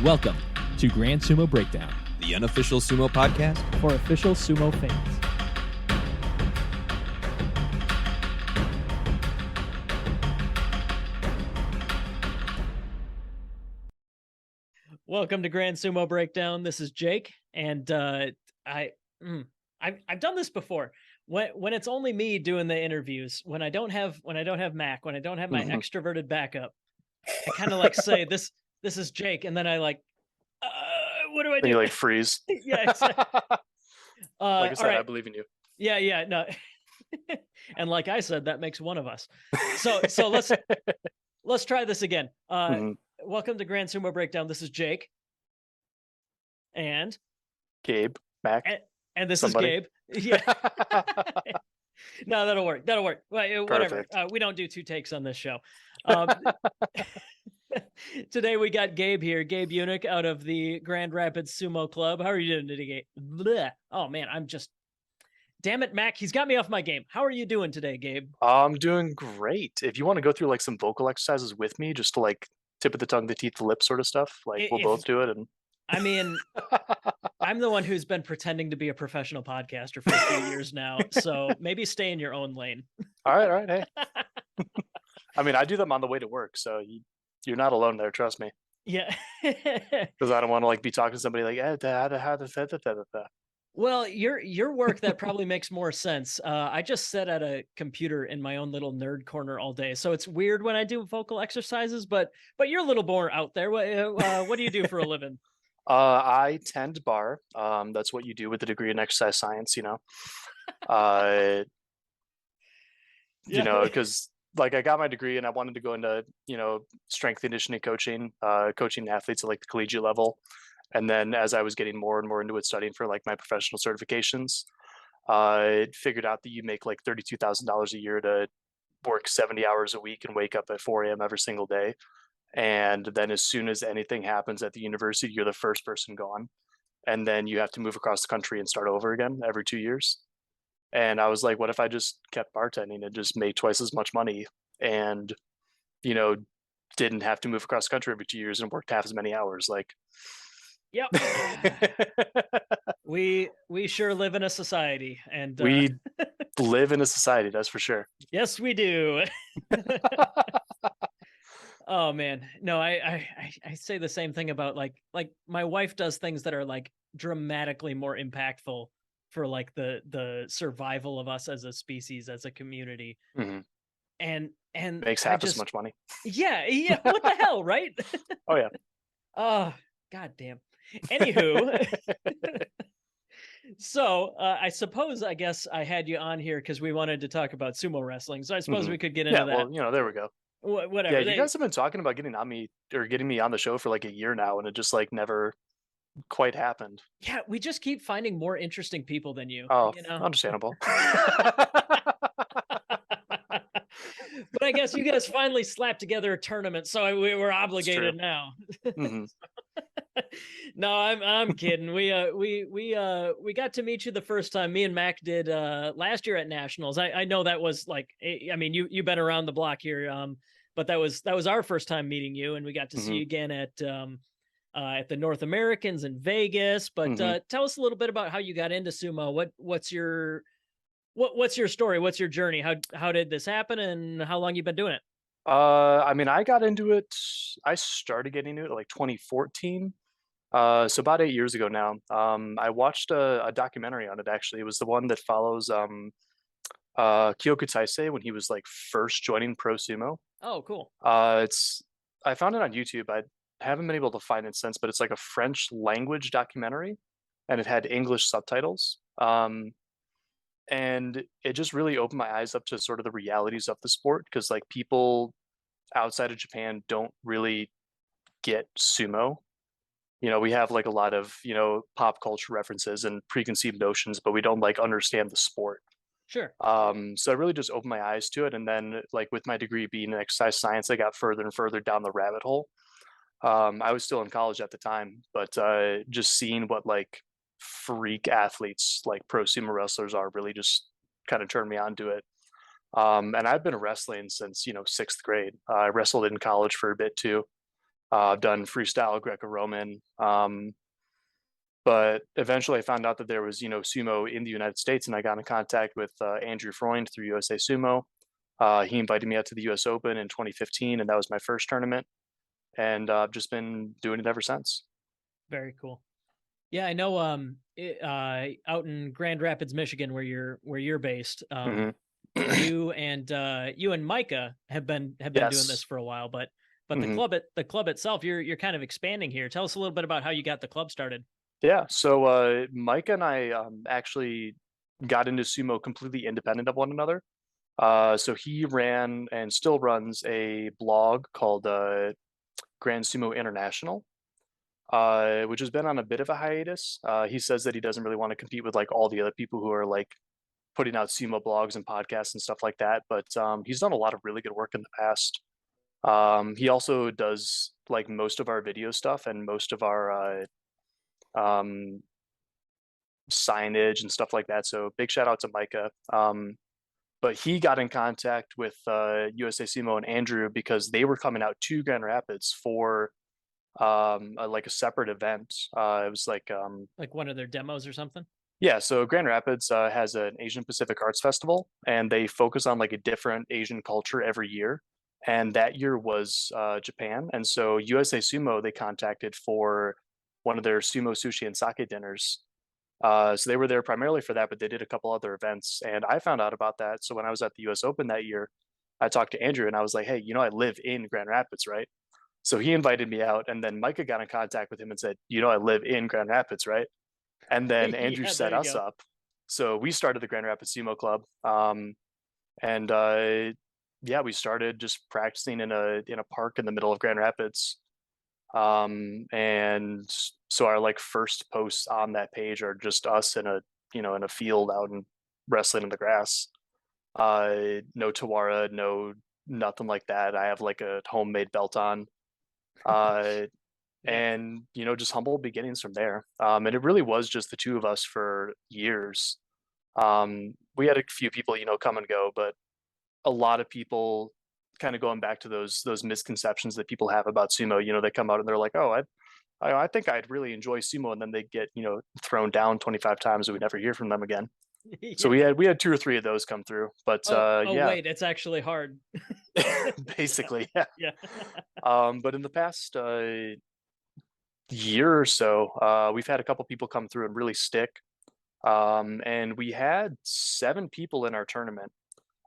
Welcome to Grand Sumo Breakdown, the unofficial sumo podcast for official sumo fans. Welcome to Grand Sumo Breakdown. This is Jake, and I've done this before. When it's only me doing the interviews, when I don't have Mac, when I don't have my extroverted backup, I kind of like say this is Jake, and then I like, what do I do? And you like freeze. Yeah. Exactly. Like I said, right. I believe in you. Yeah, no. And like I said, that makes one of us. So let's try this again. Welcome to Grand Sumo Breakdown. This is Jake. And Gabe, Mac. And this somebody. is Gabe. Yeah. No, that'll work. Whatever. We don't do two takes on this show. Today we got Gabe here, Gabe Unick out of the Grand Rapids Sumo Club. How are you doing today, Gabe? Oh man, damn it, Mac. He's got me off my game. How are you doing today, Gabe? I'm doing great. If you want to go through like some vocal exercises with me, just to like tip of the tongue, the teeth, the lip sort of stuff, like we'll both do it. And I mean, I'm the one who's been pretending to be a professional podcaster for a few years now, so maybe stay in your own lane. All right. Hey. I mean, I do them on the way to work, so you're not alone there. Trust me. Yeah. Because I don't want to like be talking to somebody like, Well, your work, that probably makes more sense. I just sit at a computer in my own little nerd corner all day, so it's weird when I do vocal exercises. But you're a little more out there. What do you do for a living? I tend bar. That's what you do with a degree in exercise science, you know. You know, because like I got my degree and I wanted to go into, you know, strength conditioning coaching, coaching athletes at like the collegiate level. And then as I was getting more and more into it, studying for like my professional certifications, I figured out that you make like $32,000 a year to work 70 hours a week and wake up at 4 a.m. every single day. And then as soon as anything happens at the university, you're the first person gone. And then you have to move across the country and start over again every 2 years. And I was like, what if I just kept bartending and just made twice as much money and, you know, didn't have to move across the country every 2 years and worked half as many hours? Like, yep. We sure live in a society, and we live in a society, that's for sure. Yes, we do. Oh man, no, I say the same thing about like my wife does things that are like dramatically more impactful for like the survival of us as a species, as a community. And makes half as much money. Yeah. What the hell, right? Oh yeah. Oh, goddamn. Anywho, so I guess I had you on here because we wanted to talk about sumo wrestling. So I suppose we could get into that. Well, you know, there we go. Whatever. Yeah, you guys have been talking about getting me on the show for like a year now, and it just like never quite happened. Yeah, we just keep finding more interesting people than you. Oh, you know? Understandable. But I guess you guys finally slapped together a tournament, so we were obligated now. No, I'm kidding. We got to meet you the first time. Me and Mac did last year at Nationals. I know that was like, I mean, you've been around the block here, but that was our first time meeting you, and we got to see you again at the North Americans in Vegas. But tell us a little bit about how you got into sumo. What's your story? What's your journey? How did this happen, and how long you been doing it? I mean, I started getting into it like 2014. So about 8 years ago now. I watched a documentary on it, actually. It was the one that follows Kyoku Taisei when he was like first joining pro sumo. Oh, cool. I found it on YouTube. I haven't been able to find it since, but it's like a French language documentary, and it had English subtitles. And it just really opened my eyes up to sort of the realities of the sport, because like people outside of Japan don't really get sumo. You know, we have like a lot of, you know, pop culture references and preconceived notions, but we don't like understand the sport. Sure. So it really just opened my eyes to it. And then like with my degree being in exercise science, I got further and further down the rabbit hole. I was still in college at the time, but just seeing what like freak athletes like pro sumo wrestlers are really just kind of turned me on to it. And I've been wrestling since, you know, 6th grade. I wrestled in college for a bit too. I've done freestyle, Greco-Roman. But eventually I found out that there was, sumo in the United States, and I got in contact with Andrew Freund through USA Sumo. He invited me out to the US Open in 2015, and that was my first tournament. And I've just been doing it ever since. Very cool. Yeah, I know. Out in Grand Rapids, Michigan, where you're based, you and Micah have been doing this for a while, but the club itself, you're kind of expanding here. Tell us a little bit about how you got the club started. Yeah, so Micah and I actually got into sumo completely independent of one another. So he ran and still runs a blog called Grand Sumo International, which has been on a bit of a hiatus. He says that he doesn't really want to compete with like all the other people who are like putting out sumo blogs and podcasts and stuff like that. But he's done a lot of really good work in the past. He also does like most of our video stuff and most of our signage and stuff like that. So big shout out to Micah. But he got in contact with USA Sumo and Andrew because they were coming out to Grand Rapids for like a separate event. It was like one of their demos or something. Yeah, so Grand Rapids has an Asian Pacific Arts Festival, and they focus on like a different Asian culture every year. And that year was Japan, and so USA Sumo they contacted for one of their sumo, sushi, and sake dinners. So they were there primarily for that, but they did a couple other events, and I found out about that. So when I was at the US Open that year, I talked to Andrew and I was like, hey, I live in Grand Rapids, right? So he invited me out, and then Micah got in contact with him and said, I live in Grand Rapids, right? And then Andrew set us up. So we started the Grand Rapids Sumo Club. We started just practicing in a park in the middle of Grand Rapids. And so our like first posts on that page are just us in a field out and wrestling in the grass. No Tawara, nothing like that. I have like a homemade belt on. And just humble beginnings from there. And it really was just the two of us for years. We had a few people come and go, but a lot of people kind of going back to those misconceptions that people have about sumo. They come out and they're like, oh, I think I'd really enjoy sumo, and then they get thrown down 25 times and we never hear from them again. Yeah. So we had 2 or 3 of those come through, but wait, it's actually hard. Basically, yeah. But in the past year or so, we've had a couple people come through and really stick. And we had 7 people in our tournament.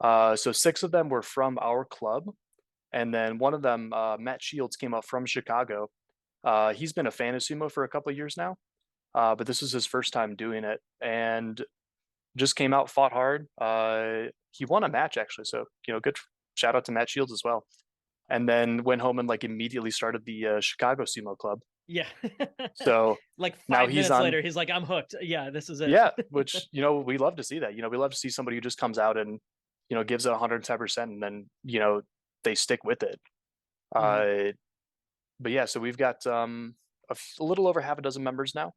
So 6 of them were from our club, and then one of them, Matt Shields, came up from Chicago. He's been a fan of sumo for a couple of years now, but this is his first time doing it, and just came out, fought hard. He won a match actually, so good shout out to Matt Shields as well. And then went home and like immediately started the Chicago Sumo Club. Yeah. So like 5 minutes later, he's like, I'm hooked. Yeah, this is it. Yeah, which we love to see that. We love to see somebody who just comes out and gives it 110%, and then they stick with it. But yeah, so we've got a little over half a dozen members now.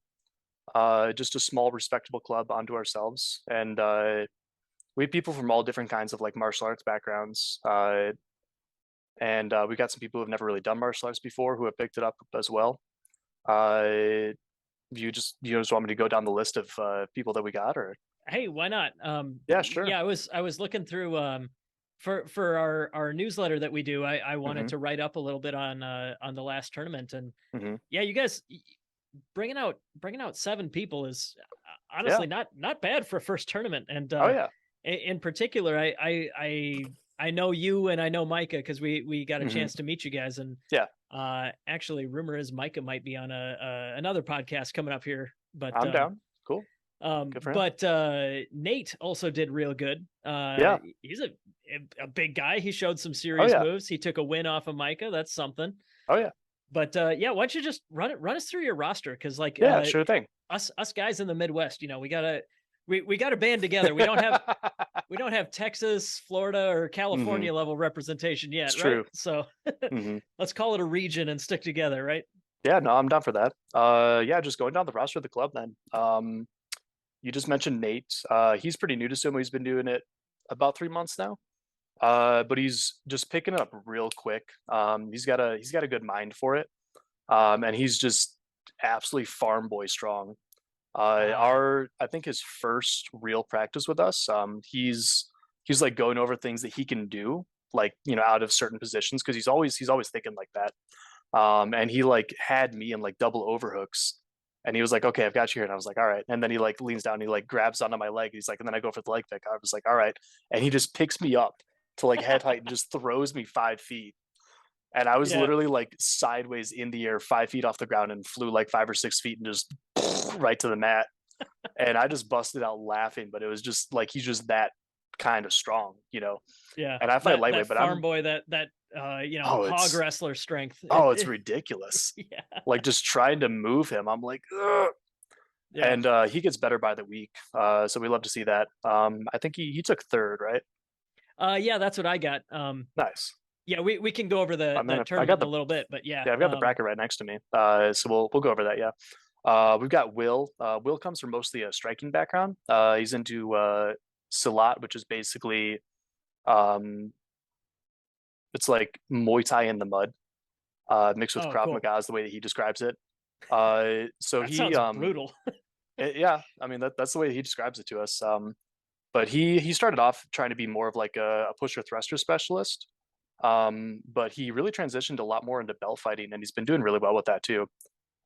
Just a small, respectable club onto ourselves, and we have people from all different kinds of like martial arts backgrounds. And we got some people who've never really done martial arts before who have picked it up as well. You just want me to go down the list of people that we got, or? Hey, why not? Yeah, sure. Yeah, I was looking through for our newsletter that we do. I wanted to write up a little bit on the last tournament, and yeah, you guys bringing out 7 people is honestly not bad for a first tournament. And in particular, I know you and I know Micah because we got a chance to meet you guys, and actually, rumor is Micah might be on another podcast coming up here. But I'm down. Cool. But Nate also did real good. He's a big guy. He showed some serious moves. He took a win off of Micah. That's something. Oh yeah. But why don't you just run us through your roster? Because like sure thing. Us guys in the Midwest, we gotta band together. We don't have Texas, Florida, or California level representation yet. It's true. So let's call it a region and stick together, right? Yeah, no, I'm down for that. Just going down the roster of the club then. You just mentioned Nate. He's pretty new to sumo. He's been doing it about 3 months now. But he's just picking it up real quick. He's got a good mind for it. And he's just absolutely farm boy strong. Ah, I think his first real practice with us, he's like going over things that he can do, like, out of certain positions, because he's always thinking like that. And he like had me in like double overhooks, and he was like, "Okay, I've got you here," and I was like, "All right." And then he like leans down, and he like grabs onto my leg. He's like, and then I go for the leg pick. I was like, "All right," and he just picks me up to like head height and just throws me 5 feet. And I was yeah. literally like sideways in the air, 5 feet off the ground, and flew like 5 or 6 feet and just right to the mat. And I just busted out laughing, but it was just like he's just that kind of strong. Yeah, And I fight that lightweight, but farm I'm boy, that oh, hog it's wrestler strength. it's ridiculous. Yeah, Like just trying to move him, I'm like, ugh. yeah, And he gets better by the week, so we love to see that. I think he took third, right? yeah. That's what I got. Nice. Yeah, we can go over I the mean, I got tournament in a the little bit, but yeah, yeah, I've got the bracket right next to me, so we'll go over that. Yeah, we've got Will. Will comes from mostly a striking background. He's into Silat, which is basically um, it's like Muay Thai in the mud, mixed with oh, Krav cool. Maga is the way that he describes it. So That he sounds brutal. yeah, I mean that's the way he describes it to us. But he started off trying to be more of like a pusher thruster specialist. But he really transitioned a lot more into belt fighting, and he's been doing really well with that too.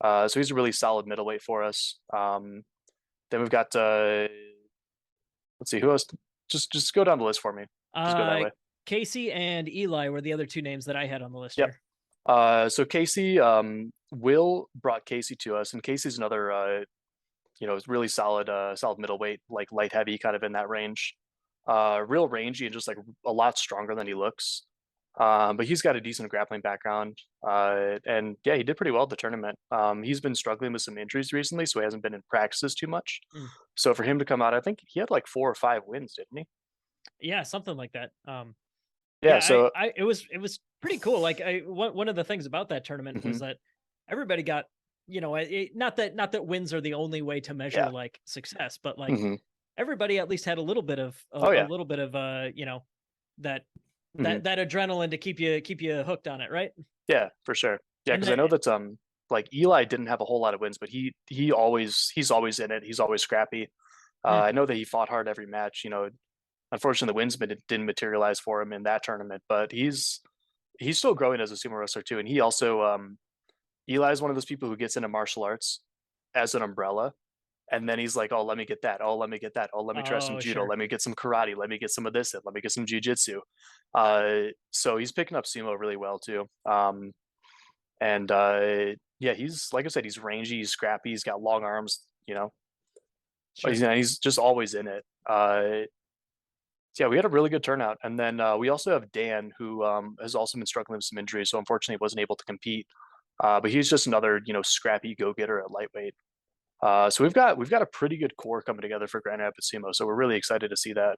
So he's a really solid middleweight for us. Then we've got let's see who else. Just go down the list for me. Just go that Uh, way. Casey and Eli were the other two names that I had on the list Yep. here. So Casey, Will brought Casey to us, and Casey's another really solid middleweight, like light heavy, kind of in that range. Real rangy and just like a lot stronger than he looks. But he's got a decent grappling background. And yeah, he did pretty well at the tournament. He's been struggling with some injuries recently, so he hasn't been in practices too much. Mm. So for him to come out, I think he had like 4 or 5 wins, didn't he? Yeah, something like that. Yeah. Yeah, So it was pretty cool. Like one of the things about that tournament was mhm, that everybody got, not that wins are the only way to measure yeah. like success, but like Hmm. everybody at least had a little bit of Oh a yeah. little bit of that Hmm. that adrenaline to keep you hooked on it, right? Yeah, for sure. Yeah, And because I know that like Eli didn't have a whole lot of wins, but he's always in it. He's always scrappy. mm, I know that he fought hard every match. Unfortunately, the wins didn't materialize for him in that tournament, but he's still growing as a sumo wrestler too. And he also Eli is one of those people who gets into martial arts as an umbrella, and then he's like, "Oh, let me get that. Oh, let me get that. Oh, let me try some oh judo. sure. Let me get some karate. Let me get some of this. Let me get some jujitsu." So he's picking up sumo really well too. And yeah, he's like I said, he's rangy, he's scrappy, he's got long arms. But Sure. he's just always in it. So yeah, we had a really good turnout, and then we also have Dan, who has also been struggling with some injuries, so unfortunately wasn't able to compete. But he's just another scrappy go getter at lightweight. So we've got a pretty good core coming together for Grand Rapids Sumo, so we're really excited to see that.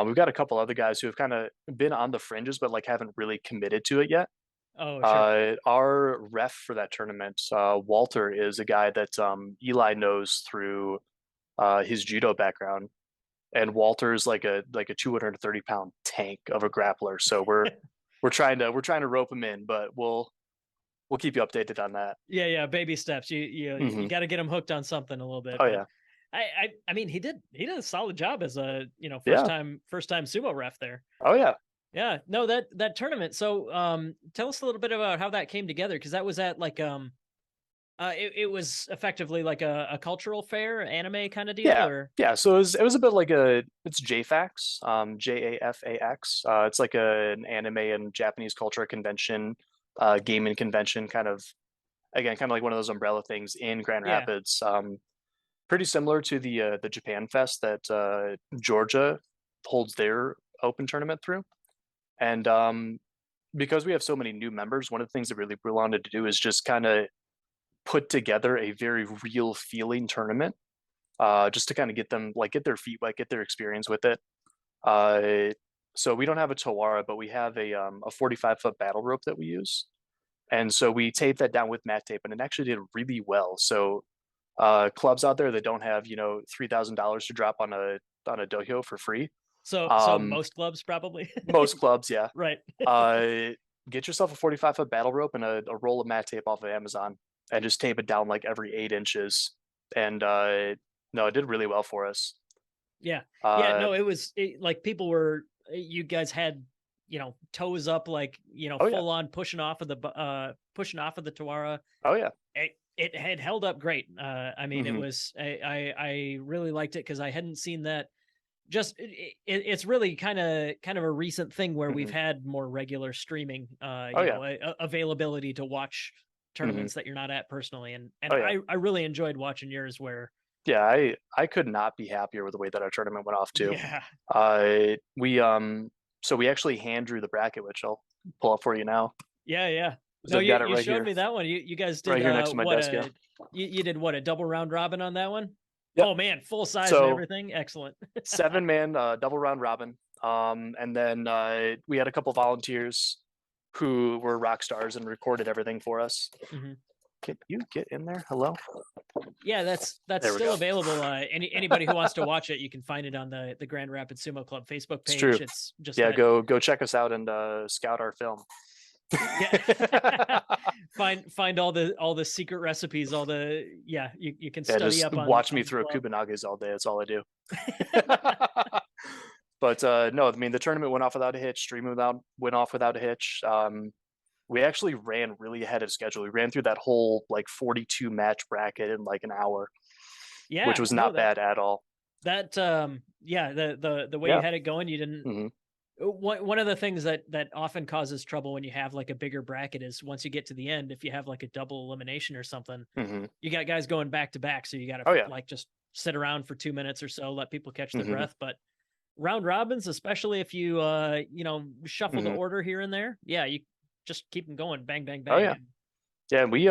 We've got a couple other guys who have kind of been on the fringes, but like haven't really committed to it yet. Oh sure. Our ref for that tournament, Walter, is a guy that Eli knows through his judo background, and Walter's like a 230-pound tank of a grappler. So we're trying to rope him in, but we'll keep you updated on that. Yeah, baby steps. You Hmm. got to get him hooked on something a little bit, Oh but yeah, I mean he did a solid job as a yeah, first time sumo ref there. oh yeah. Yeah, no, that tournament. So, tell us a little bit about how that came together, because that was at like it was effectively like a cultural fair, anime kind of deal, Yeah, or yeah. So it was a bit like it's JAFAX, JAFAX. It's like an anime and Japanese culture convention, gaming convention, kind of again, kind of like one of those umbrella things in Grand yeah, Rapids. Pretty similar to the Japan Fest that Georgia holds their open tournament through. And because we have so many new members, one of the things that really we wanted to do is just kind of put together a very real feeling tournament, just to kind of get them like get their feet wet, get their experience with it. Uh, so we don't have a Tawara, but we have a 45-foot battle rope that we use, and so we tape that down with mat tape, and it actually did really well. So clubs out there that don't have $3,000 to drop on a dohyo for free. so Um, most clubs probably, Most clubs, yeah. right? Uh, get yourself a 45-foot battle rope and a roll of mat tape off of Amazon, and just tape it down like every 8 inches. And no, it did really well for us. Yeah. Uh, No, like people were, you guys had, toes up, like, Oh, yeah. full on pushing off of the Tawara. Oh, yeah. It had held up great. I mean, it Mhm. was, I really liked it because I hadn't seen that. Just it's really kind of a recent thing where we've Mhm. had more regular streaming, Oh, yeah. availability to watch Mhm. tournaments that you're not at personally, and Oh, yeah. I really enjoyed watching yours where Yeah, I could not be happier with the way that our tournament went off too. yeah We so we actually hand drew the bracket, which I'll pull up for you now. yeah. So No, I've got it you right showed here, me that one. You guys did right here next to my what desk. Yeah. you did what, a double round robin on that one? Yep. Oh man, full size and So everything. Excellent. 7-man double round robin. And then we had a couple volunteers who were rock stars and recorded everything for us. Mhm. Can you get in there? Hello? Yeah, that's There we still go. available. Anybody who wants to watch it, you can find it on the Grand Rapids Sumo Club Facebook It's page. true. It's just Yeah, that, go check us out and scout our film. yeah. find all the secret recipes, all the you can Yeah, study just up on watch me the throw club. Kubanagas all day. That's all I do. But no, I mean the tournament went off without a hitch. Went off without a hitch. We actually ran really ahead of schedule. We ran through that whole like 42 match bracket in like an hour, Yeah, which was no, not bad at all. that yeah, the way you Yeah. had it going, you didn't. Mhm. One of the things that often causes trouble when you have like a bigger bracket is once you get to the end, if you have like a double elimination or something, Mhm. you got guys going back to back, so you got to Oh yeah. like just sit around for 2 minutes or so, let people catch their Mhm. breath. But round robins, especially if you shuffle the Mhm. order here and there, yeah, you just keep them going, bang bang Oh bang. yeah. Yeah, we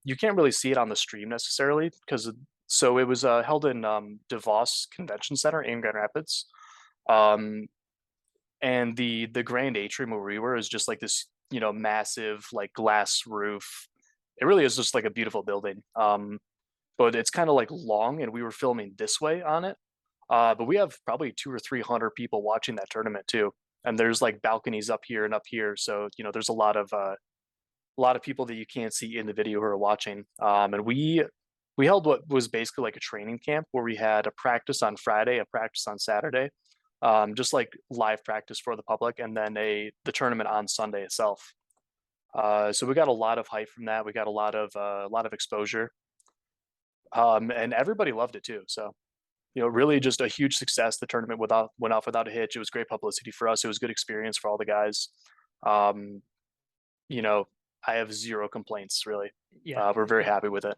you can't really see it on the stream necessarily because so it was held in DeVos Convention Center in Grand Rapids. Um and the grand atrium where we were is just like this, massive like glass roof. It really is just like a beautiful building. But it's kind of like long, and we were filming this way on it. But we have probably 200 or 300 people watching that tournament too, and there's like balconies up here and up here, so there's a lot of people that you can't see in the video who are watching. And we held what was basically like a training camp where we had a practice on Friday, a practice on Saturday, just like live practice for the public, and then the tournament on Sunday itself. So we got a lot of hype from that. We got a lot of exposure, and everybody loved it too. So really just a huge success. The tournament went off without a hitch. It was great publicity for us. It was good experience for all the guys. Um, you know, I have zero complaints really. Yeah, We're very happy with it.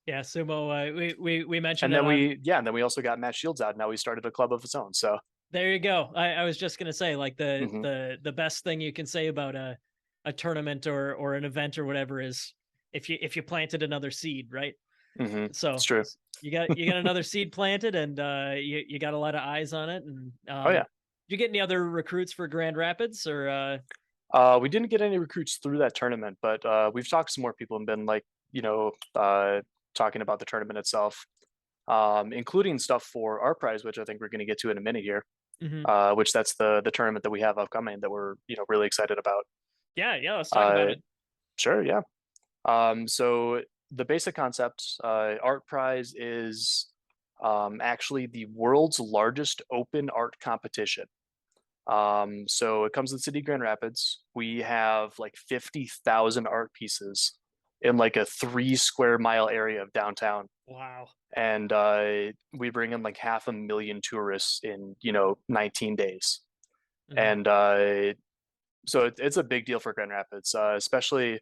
yeah. Sumo. We mentioned And then it. we also got Matt Shields out. Now we started a club of its own. So There you go. I was just gonna say, like, mhm. the best thing you can say about a tournament or an event or whatever is if you planted another seed, right? It's So true. you got another seed planted, and you got a lot of eyes on it. And Oh yeah. did you get any other recruits for Grand Rapids or? We didn't get any recruits through that tournament, but we've talked to some more people and been like, talking about the tournament itself, including stuff for our prize, which I think we're going to get to in a minute here. Mhm. Which that's the tournament that we have upcoming that we're really excited about. Yeah, let's talk about it. Sure, yeah. So the basic concept, art prize is actually the world's largest open art competition. So it comes to the city of Grand Rapids. We have like 50,000 art pieces in like a 3 square mile area of downtown. Wow. And we bring in like 500,000 tourists in 19 days. Mhm. And so it's a big deal for Grand Rapids, especially.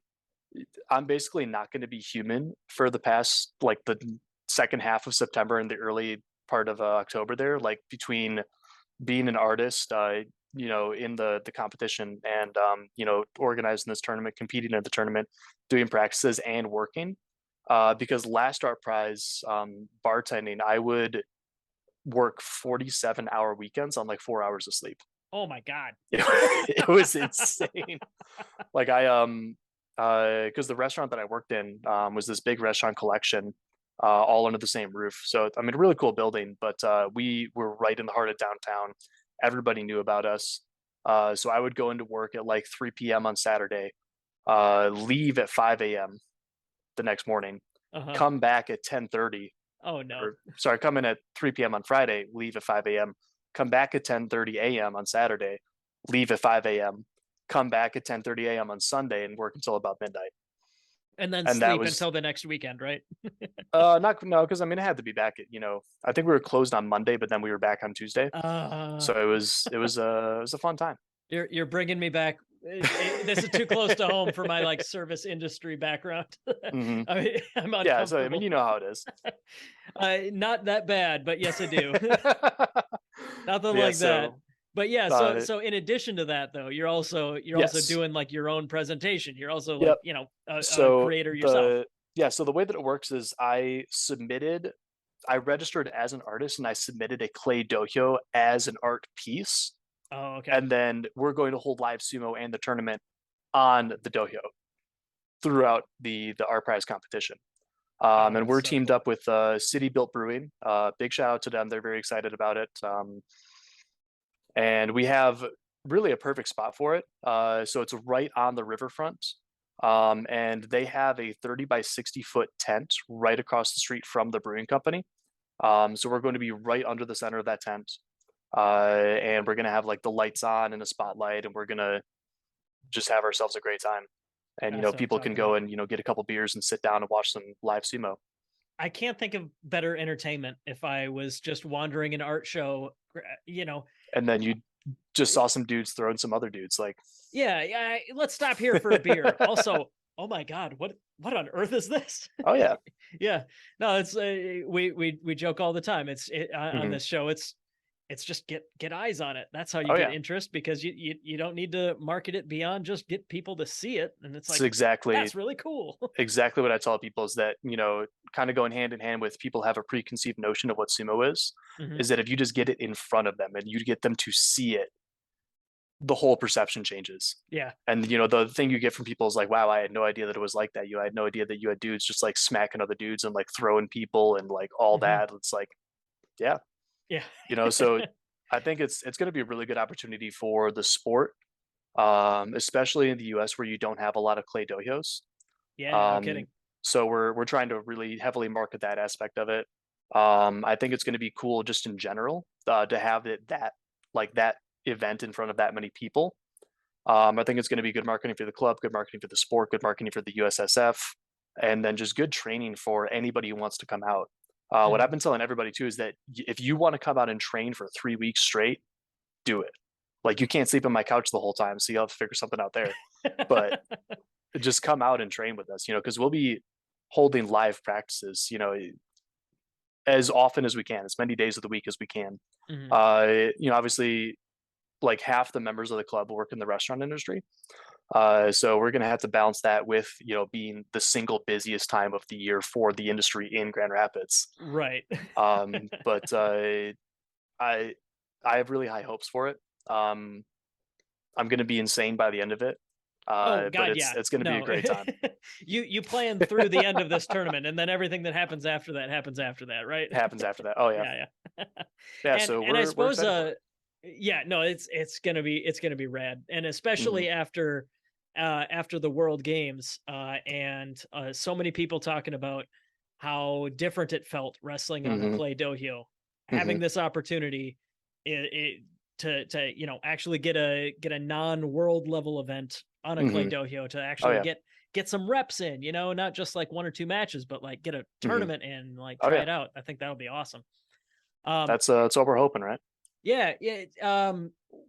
I'm basically not going to be human for the past like the second half of September and the early part of October there, like between being an artist, in the competition, and organizing this tournament, competing in the tournament, doing practices and working. Because last art prize, bartending, I would work 47-hour weekends on like 4 hours of sleep. Oh my God. It was insane. Like because the restaurant that I worked in was this big restaurant collection, all under the same roof. So I mean, a really cool building, but we were right in the heart of downtown. Everybody knew about us. So I would go into work at like 3 p.m. on Saturday, leave at 5 a.m. the next morning, Uh-huh. come back at 10:30, Oh no. or sorry, come in at 3 p.m. on Friday, leave at 5 a.m., come back at 10:30 a.m. on Saturday, leave at 5 a.m., come back at 10:30 a.m. on Sunday and work until about midnight. And then And that sleep was until the next weekend, right? not no, because I mean I had to be back at, I think we were closed on Monday, but then we were back on Tuesday. Uh, So it was a fun time. you're bringing me back. This is too close to home for my like service industry background. Hmm. I mean, I'm Yeah, so I mean uncomfortable. you know how it is. Not that bad, but yes, I do. Nothing Yeah, like that. so But yeah, so uh, so in addition to that, though, you're also yes, doing like your own presentation. You're also like yep. a So creator yourself. the way that it works is I registered as an artist and I submitted a clay dohyo as an art piece, Oh, okay. and then we're going to hold live sumo and the tournament on the dohyo throughout the art prize competition. Oh, And that's we're so teamed cool. up with City Built Brewing. Big shout out to them; they're very excited about it. And we have really a perfect spot for it. So it's right on the riverfront. And they have a 30 by 60-foot tent right across the street from the brewing company. So we're going to be right under the center of that tent. And we're going to have like the lights on and a spotlight, and we're going to just have ourselves a great time. And, That's what I'm people can talking go about. and, get a couple beers and sit down and watch some live sumo. I can't think of better entertainment if I was just wandering an art show, And then you just saw some dudes throwing some other dudes like, yeah, yeah. Let's stop here for a beer. Also, oh my God, what on earth is this? oh yeah. Yeah, no, it's we joke all the time. On Hmm. this show, it's just get eyes on it. That's how you Oh get yeah. interest, because you don't need to market it beyond just get people to see it, and it's It's like exactly that's really cool. exactly what I tell people is that, kind of going hand in hand with people have a preconceived notion of what sumo Hmm. is that if you just get it in front of them and you get them to see it, the whole perception changes. Yeah. And the thing you get from people is like, wow, I had no idea that it was like that. I had no idea that you had dudes just like smacking other dudes and like throwing people and like all Hmm. that. It's like, yeah, Yeah. so I think it's going to be a really good opportunity for the sport, especially in the US where you don't have a lot of clay dohyos. Yeah. No Um, kidding. so we're trying to really heavily market that aspect of it. I think it's going to be cool just in general, to have that event in front of that many people. I think it's going to be good marketing for the club, good marketing for the sport, good marketing for the USSF, and then just good training for anybody who wants to come out. What Hmm. I've been telling everybody too is that if you want to come out and train for 3 weeks straight, do it. Like you can't sleep on my couch the whole time, so you'll have to figure something out there. But just come out and train with us, because we'll be holding live practices, as often as we can, as many days of the week as we can. Hmm. Obviously, like half the members of the club work in the restaurant industry. So we're going to have to balance that with, being the single busiest time of the year for the industry in Grand Rapids. Right. But I have really high hopes for it. I'm going to be insane by the end of it. Oh But God, yeah. it's going to be a No. great time. You plan through the end of this tournament, and then everything that happens after that happens after that, right? It happens after that. Oh yeah. Yeah, yeah. Yeah. And So I we're suppose excited for it. yeah, no, it's gonna be rad. And Hmm. especially after the World Games, and so many people talking about how different it felt wrestling on a Hmm. clay dohyo. Hmm. Having this opportunity, to actually get a non-world level event on a clay Hmm. dohyo, to Oh actually yeah. get some reps in, not just like one or two matches, but like get a Hmm. tournament in, like Oh try yeah. it out. I think that'll be awesome. Um, That's what we're hoping, right? yeah, yeah.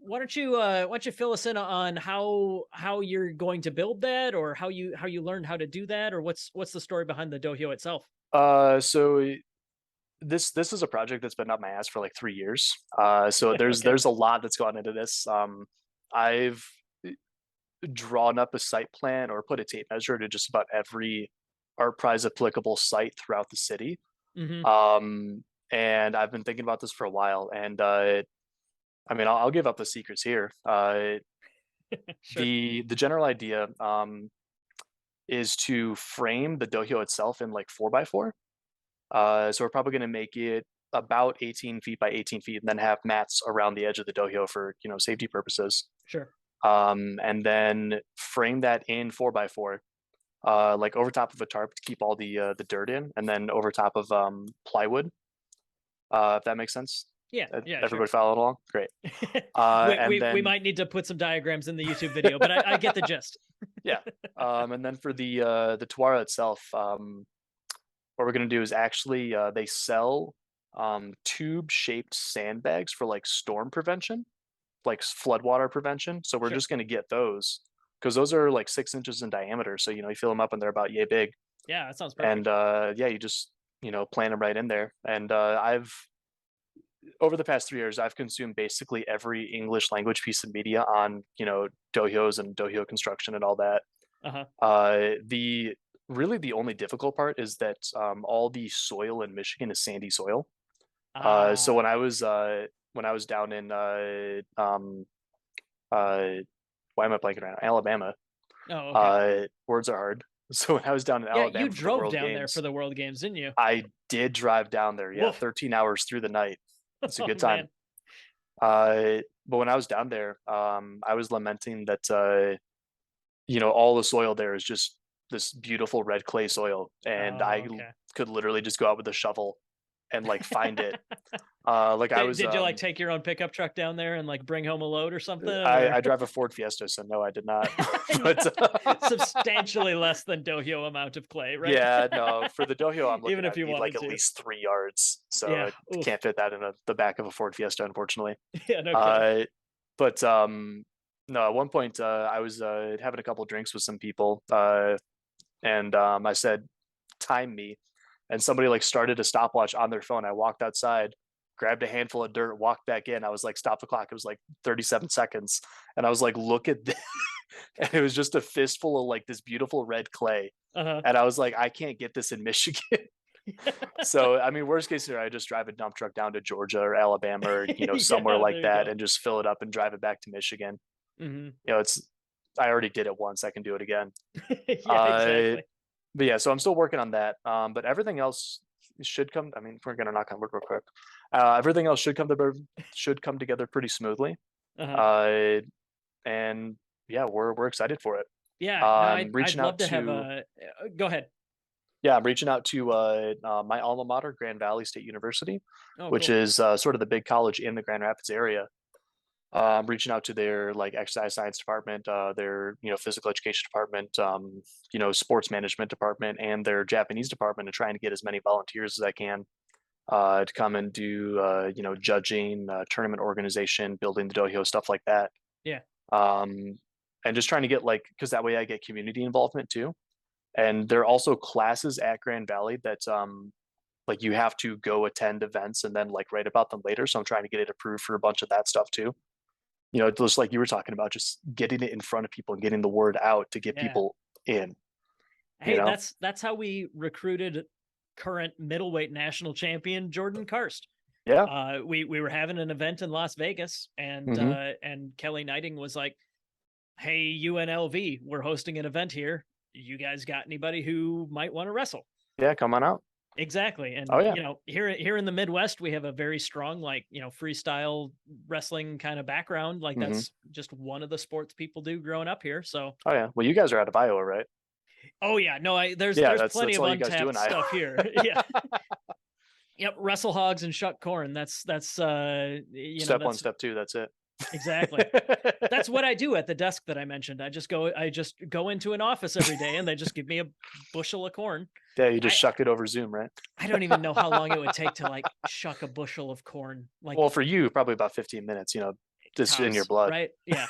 Why don't you fill us in on how you're going to build that, or how you learned how to do that, or what's the story behind the dohyo itself? So this is a project that's been up my ass for like 3 years. So there's Okay. there's a lot that's gone into this. I've drawn up a site plan or put a tape measure to just about every art prize applicable site throughout the city. Hmm. Um, and I've been thinking about this for a while. And I mean, I'll give up the secrets here. Sure. The general idea is to frame the dohyo itself in like 4x4. So we're probably going to make it about 18 feet by 18 feet, and then have mats around the edge of the dohyo for, safety purposes. Sure. And then frame that in 4x4, like over top of a tarp to keep all the dirt in, and then over top of plywood. If that makes sense. Yeah. Yeah. Everybody following along? Great. We might need to put some diagrams in the YouTube video, but I get the gist. Yeah. And then for the Tawara itself, what we're gonna do is actually they sell tube shaped sandbags for like storm prevention, like floodwater prevention. So we're just gonna get those because those are like 6 inches in diameter. So you fill them up and they're about yay big. Yeah, that sounds perfect. And you just plant them right in there. And I've over the past 3 years, I've consumed basically every English language piece of media on, dohyos and dohyo construction and all that. The only difficult part is that all the soil in Michigan is sandy soil. So when I was down in why am I blanking right now? Alabama. Oh, okay. Words are hard. So when I was down in Alabama, you drove down there for the World Games, didn't you? I did drive down there. Yeah, 13 hours through the night. It's a good time. But when I was down there, I was lamenting that all the soil there is just this beautiful red clay soil, and I could literally just go out with a shovel and like find it. Did you like take your own pickup truck down there and like bring home a load or something? I drive a Ford Fiesta, so no, I did not. But substantially less than dohyo amount of clay, right? Yeah, no. For the dohyo, I'm looking Even if you need wanted like to. At least 3 yards, so I can't fit that in the back of a Ford Fiesta, unfortunately. Yeah, no kidding. But no, at one point I was having a couple drinks with some people, and I said, "Time me." And somebody like started a stopwatch on their phone. I walked outside, grabbed a handful of dirt, walked back in. I was like, stop the clock. It was like 37 seconds. And I was like, look at this. And it was just a fistful of like this beautiful red clay. And I was like, I can't get this in Michigan. So, I mean, worst case scenario, I just drive a dump truck down to Georgia or Alabama or, somewhere like that and just fill it up and drive it back to Michigan. I already did it once. I can do it again. Exactly. But yeah, so I'm still working on that. But everything else should come. I mean, we're gonna knock on wood real quick. Everything else should come together pretty smoothly. And yeah, we're excited for it. Yeah, I'd love to have a. Go ahead. Yeah, I'm reaching out to my alma mater, Grand Valley State University, which is sort of the big college in the Grand Rapids area. I'm reaching out to their like exercise science department, their physical education department, sports management department, and their Japanese department, and trying to get as many volunteers as I can to come and do judging, tournament organization, building the dohyo, stuff like that. Yeah. And just trying to get because that way I get community involvement too. And there are also classes at Grand Valley that like you have to go attend events and then like write about them later. So I'm trying to get it approved for a bunch of that stuff too. Just like you were talking about, just getting it in front of people and getting the word out to get people in. Hey, that's how we recruited current middleweight national champion Jordan Karst. Yeah. We were having an event in Las Vegas, and and Kelly Knighting was like, "Hey, UNLV, we're hosting an event here. You guys got anybody who might want to wrestle?" Yeah, come on out. Exactly. And here in the Midwest, we have a very strong freestyle wrestling kind of background. Like that's just one of the sports people do growing up here. So well, you guys are out of Iowa, right? Oh yeah, no, there's plenty of untapped stuff here. Yeah. Yep, wrestle hogs and shuck corn. That's step one, step two, that's it. Exactly. That's what I do at the desk that I mentioned. I just go into an office every day and they just give me a bushel of corn. Yeah, you just shuck it over Zoom, right? I don't even know how long it would take to shuck a bushel of corn. Well, for you, probably about 15 minutes, just in your blood. Right? Yeah.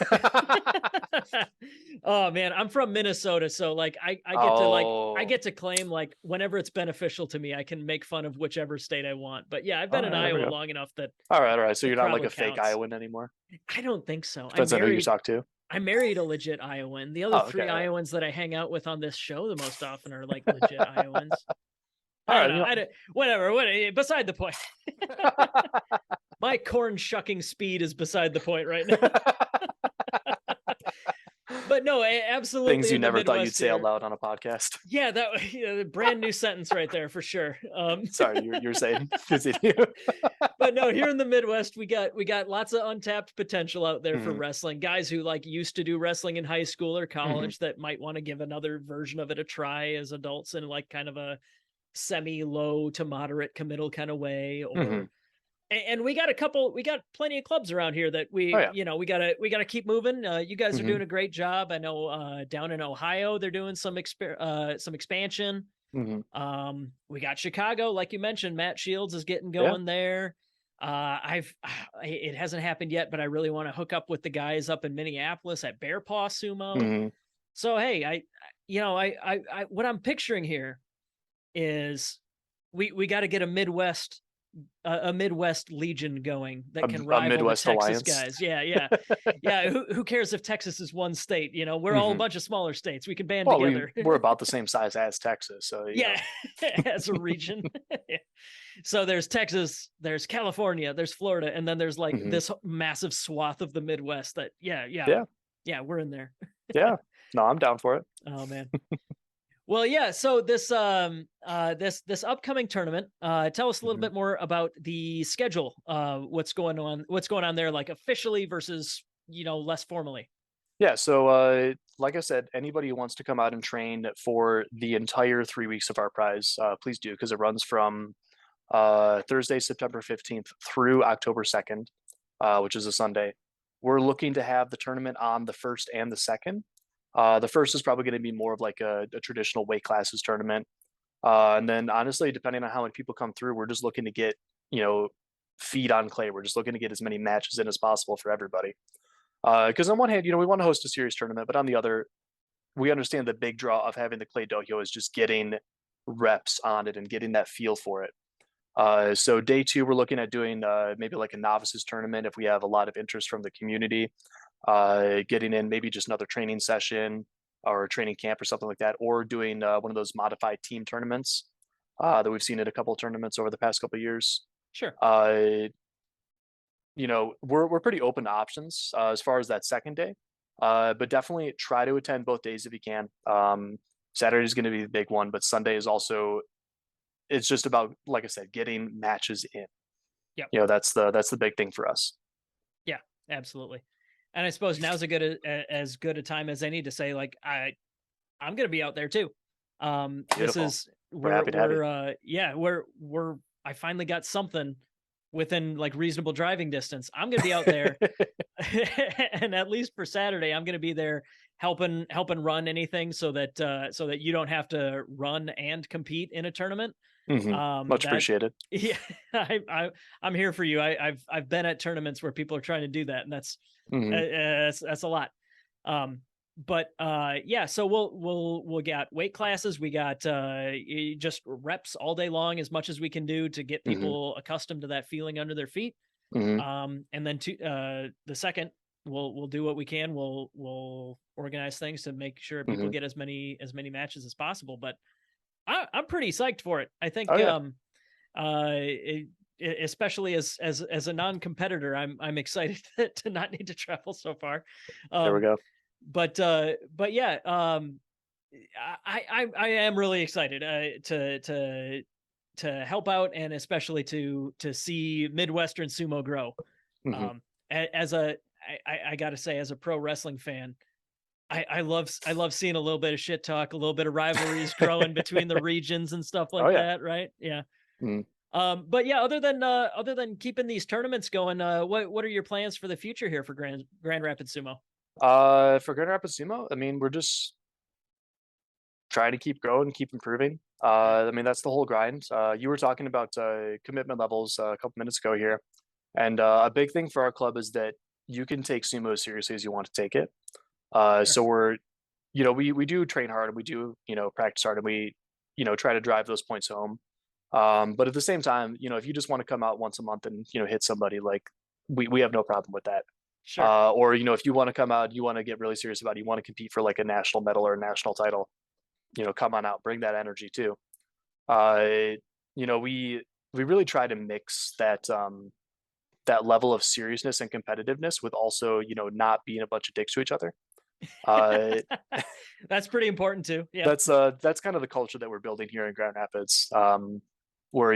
Oh man, I'm from Minnesota, so I get to claim whenever it's beneficial to me, I can make fun of whichever state I want. But yeah, I've been in Iowa long enough that all right. So you're not like a fake Iowan anymore? I don't think so. Depends on who you talk to. I married a legit Iowan. The other three Iowans that I hang out with on this show the most often are legit Iowans. I don't know. Whatever. Beside the point. My corn shucking speed is beside the point right now. But no, absolutely. Things you in the never thought you'd Midwest say out here. loud on a podcast. Yeah, that a brand new sentence right there for sure. Sorry, you're saying continue. But no, here in the Midwest, we got lots of untapped potential out there for Mhm. wrestling. Guys who like used to do wrestling in high school or Mm-hmm. college that might want to give another version of it a try as adults in like kind of a semi-low to moderate committal kind of way. Or Mhm. and we got plenty of clubs around here that we Oh, yeah. we gotta keep moving. You guys are Mhm. doing a great job. I know down in Ohio they're doing some expansion. Mhm. We got Chicago, like you mentioned, Matt Shields is getting Yeah. going there. It hasn't happened yet, but I really want to hook up with the guys up in Minneapolis at Bear Paw Sumo. Mhm. So hey, I what I'm picturing here is we got to get a Midwest Legion going that can A rival Midwest the Texas Alliance. guys. Yeah. Who cares if Texas is one state? We're all a Mhm. bunch of smaller states. We can band Well, together. we're about the same size as Texas, so Yeah, as a region. So there's Texas, there's California, there's Florida, and then there's like Mhm. this massive swath of the Midwest that Yeah. we're in there. Yeah. No, I'm down for it. Oh man. Well, yeah. So this this upcoming tournament, tell us a little Mhm. bit more about the schedule. What's going on there, like officially versus less formally. Yeah, so like I said, anybody who wants to come out and train for the entire 3 weeks of our prize, please do, because it runs from Thursday, September 15th through October 2nd, which is a Sunday. We're looking to have the tournament on the first and the second. The first is probably going to be more of like a traditional weight classes tournament. And then honestly, depending on how many people come through, we're just looking to get, you know, feet on clay. We're just looking to get as many matches in as possible for everybody. Because on one hand, we want to host a serious tournament, but on the other, we understand the big draw of having the clay dojo is just getting reps on it and getting that feel for it. So day two, we're looking at doing maybe like a novices tournament if we have a lot of interest from the community, getting in maybe just another training session or a training camp or something like that, or doing one of those modified team tournaments that we've seen at a couple of tournaments over the past couple of years. Sure. We're pretty open to options as far as that second day, but definitely try to attend both days if you can. Saturday is going to be the big one, but Sunday is also. It's just about, like I said, getting matches in. Yeah. That's the big thing for us. Yeah, absolutely. And I suppose now's as good a time as any to say like I'm going to be out there too. This Beautiful. is We're happy to have you. we're I finally got something within like reasonable driving distance. I'm going to be out there and at least for Saturday I'm going to be there helping run anything so that you don't have to run and compete in a tournament. Much appreciated. Yeah, I'm here for you. I've been at tournaments where people are trying to do that, and that's a lot. But yeah, so we'll get weight classes. We got just reps all day long, as much as we can do to get people accustomed to that feeling under their feet. And then the second, we'll do what we can. We'll organize things to make sure people get as many matches as possible. But I'm pretty psyched for it. I think, especially as a non-competitor, I'm excited to not need to travel so far. There we go. But yeah, I am really excited to help out, and especially to see Midwestern sumo grow. I gotta say, as a pro wrestling fan, I love seeing a little bit of shit talk, a little bit of rivalries growing between the regions and stuff like that, right? Yeah. But yeah, other than keeping these tournaments going, what are your plans for the future here for Grand Rapids Sumo? For Grand Rapids Sumo, I mean, we're just trying to keep growing, keep improving. I mean, that's the whole grind. You were talking about commitment levels a couple minutes ago here, and a big thing for our club is that you can take sumo as seriously as you want to take it. So we're, we do train hard and we do, practice hard and we, try to drive those points home. But at the same time, if you just want to come out once a month and, hit somebody, like we have no problem with that. Sure. Or, if you want to come out, you want to get really serious about it, you want to compete for like a national medal or a national title, come on out, bring that energy too. We really try to mix that, that level of seriousness and competitiveness with also, not being a bunch of dicks to each other. Uh, That's pretty important too. Yeah. that's kind of the culture that we're building here in Grand Rapids, where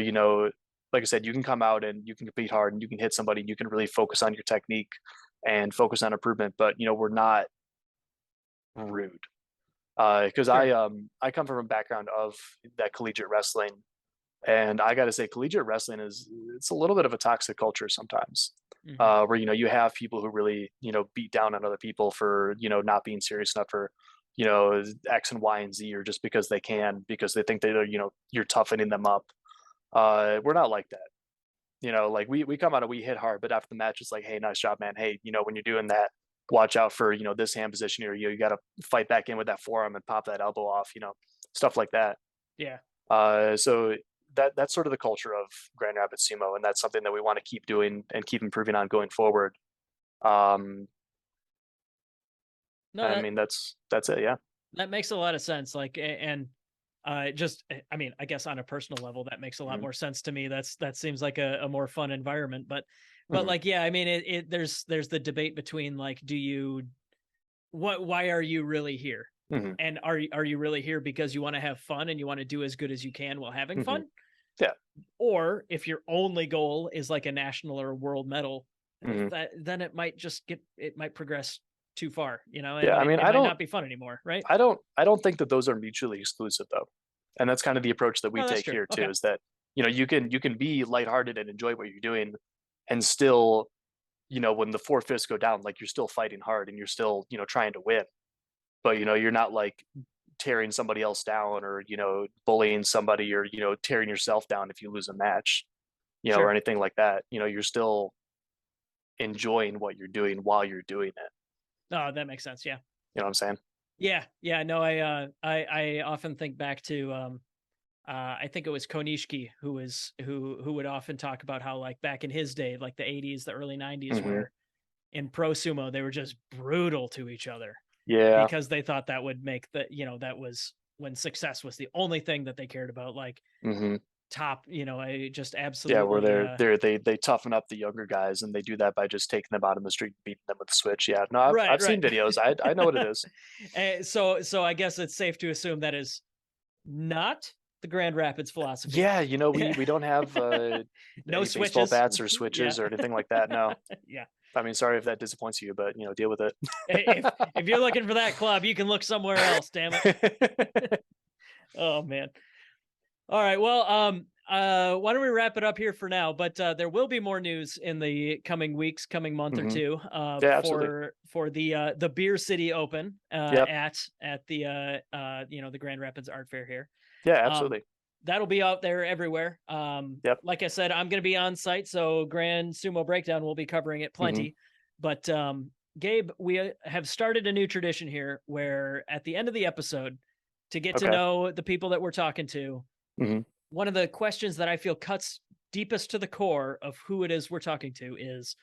like I said, you can come out and you can compete hard and you can hit somebody and you can really focus on your technique and focus on improvement, but we're not rude. Because Sure. I come from a background of that collegiate wrestling, and I got to say, collegiate wrestling it's a little bit of a toxic culture sometimes, Mhm. where you have people who really beat down on other people for not being serious enough for X and Y and Z, or just because they can, because they think they're you're toughening them up. We're not like that. Like we come out and we hit hard, but after the match, it's like, hey, nice job, man. Hey, when you're doing that, watch out for this hand position here. You got to fight back in with that forearm and pop that elbow off. Stuff like that. Yeah. So that's sort of the culture of Grand Rapids Sumo, and that's something that we want to keep doing and keep improving on going forward. No, I mean, that's it. Yeah. that makes a lot of sense. Like, and just, I mean, I guess on a personal level, that makes a lot Mhm. more sense to me. That seems like a more fun environment, but Mhm. like, yeah, I mean, there's the debate between like, why are you really here? Mhm. And are you really here because you want to have fun and you want to do as good as you can while having Mhm. fun? Yeah. Or if your only goal is like a national or a world medal, Mhm. then it might progress too far, Yeah. and I mean, it might not be fun anymore, right? I don't think that those are mutually exclusive though. And that's kind of the approach that we Oh, that's take true. here too, Okay. is that, you can be lighthearted and enjoy what you're doing and still, when the four fists go down, like you're still fighting hard and you're still, trying to win. But you're not like tearing somebody else down, or, bullying somebody, or, tearing yourself down if you lose a match, or Sure. anything like that. You're still enjoying what you're doing while you're doing it. Oh, that makes sense. Yeah. You know what I'm saying? Yeah. Yeah. No, I often think back to, I think it was Konishiki who would often talk about how, like, back in his day, like the 80s, the early 90s, Hmm. where in pro sumo, they were just brutal to each other Yeah. because they thought that would make that was when success was the only thing that they cared about. Like, Hmm. top, I just Yeah, where absolutely, they toughen up the younger guys, and they do that by just taking them out on the street, beating them with a switch. Yeah, no, right, I've right. seen videos. I know what it is. So I guess it's safe to assume that is not the Grand Rapids philosophy. Yeah, we don't have No any baseball switches. bats or Yeah. switches or anything like that. No, Yeah. I mean, sorry if that disappoints you, but deal with If you're looking for that club, you can look somewhere else, damn it. it. Oh man. All right. Well, why don't we wrap it up here for now? But there will be more news in the coming weeks, coming month or Hmm. two, Yeah, absolutely. for the Beer City Open Yep. at the the Grand Rapids Art Fair here. Yeah, Um, absolutely. that'll be out there everywhere. Yep. Like I said, I'm going to be on site, so Grand Sumo Breakdown will be covering it Hmm. plenty. But Gabe, we have started a new tradition here where at the end of the episode, to get to Okay. know the people that we're talking to, Hmm. one of the questions that I feel cuts deepest to the core of who it is we're talking to is,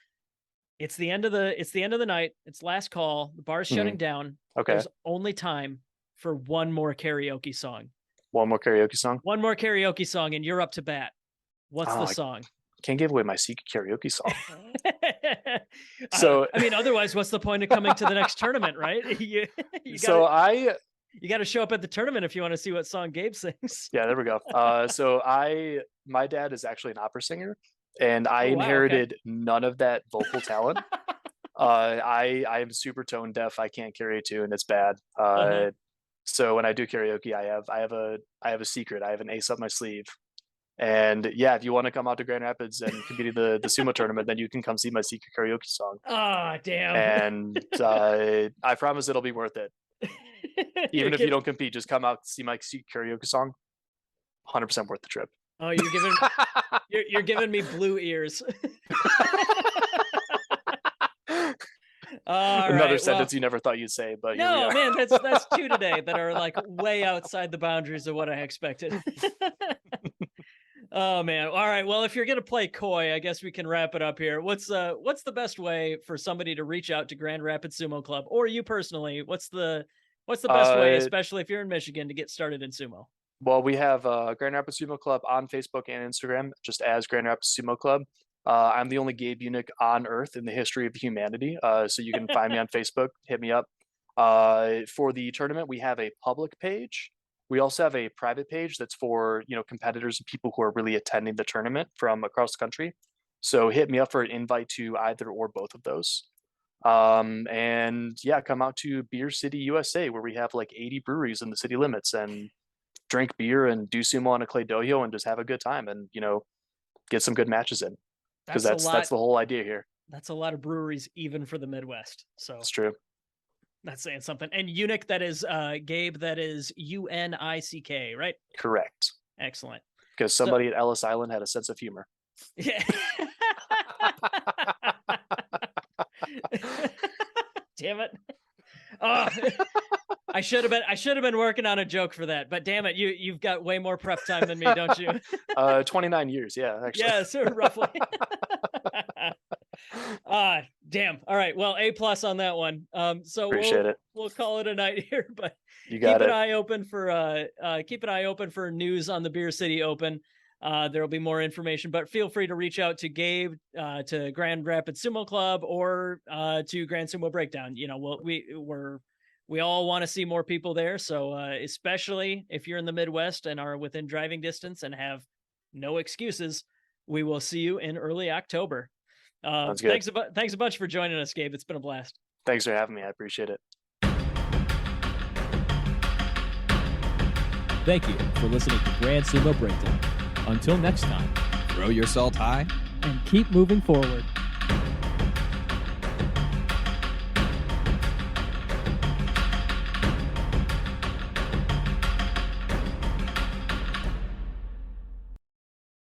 it's the end of the night, it's last call, the bar's Hmm. shutting down. Okay. There's only time for one more karaoke song. One more karaoke song. One more karaoke song, and you're up to bat. What's Oh, the I song? can't give away my secret karaoke song. I, So, I mean, otherwise, what's the point of coming to the next tournament, right? You so gotta I you gotta show up at the tournament if you want to see what song Gabe sings. Yeah, there we go. So my dad is actually an opera singer, and I Oh wow, okay. inherited none of that vocal talent. I am super tone deaf. I can't carry a tune. It's bad. Uh-huh. So when I do karaoke, I have a secret. I have an ace up my sleeve. And yeah, if you want to come out to Grand Rapids and compete in the sumo tournament, then you can come see my secret karaoke song. Ah, damn. And I promise it'll be worth it. You're Even if you kidding. don't compete, just come out see my secret karaoke song. 100% worth the trip. Oh, you're giving me blue ears. All Another right. Well, sentence you never thought you'd say, but here we no, are. man, that's two today that are like way outside the boundaries of what I expected. Oh man. All right. Well, if you're gonna play coy, I guess we can wrap it up here. What's the best way for somebody to reach out to Grand Rapids Sumo Club, or you personally? What's the best way, Uh, especially if you're in Michigan, to get started in sumo? well, we have Grand Rapids Sumo Club on Facebook and Instagram, just as Grand Rapids Sumo Club. I'm the only Gabe Unick on Earth in the history of humanity, so you can find me on Facebook. Hit me up. For the tournament, we have a public page. We also have a private page that's for, competitors and people who are really attending the tournament from across the country. So hit me up for an invite to either or both of those. And yeah, come out to Beer City, USA, where we have like 80 breweries in the city limits, and drink beer and do sumo on a clay dojo and just have a good time and, get some good matches in. Because that's the whole idea here. That's a lot of breweries, even for the Midwest. So it's true. That's saying something. And Unick, that is Gabe, that is Unick, right? Correct. Excellent. Because somebody at Ellis Island had a sense of humor. Yeah. Damn it. Oh, I should have been working on a joke for that, but damn it, you've got way more prep time than me, don't you? 29 years, yeah, actually. Yeah, so roughly. Damn. All right. Well, A+ on that one. So Appreciate it. We'll call it a night here, but keep an eye open for news on the Beer City Open. There will be more information, but feel free to reach out to Gabe, to Grand Rapids Sumo Club, or to Grand Sumo Breakdown. We all want to see more people there. So especially if you're in the Midwest and are within driving distance and have no excuses, we will see you in early October. Sounds good. Thanks a bunch for joining us, Gabe. It's been a blast. Thanks for having me. I appreciate it. Thank you for listening to Grand Sumo Breakdown. Until next time, Throw your salt high and keep moving forward.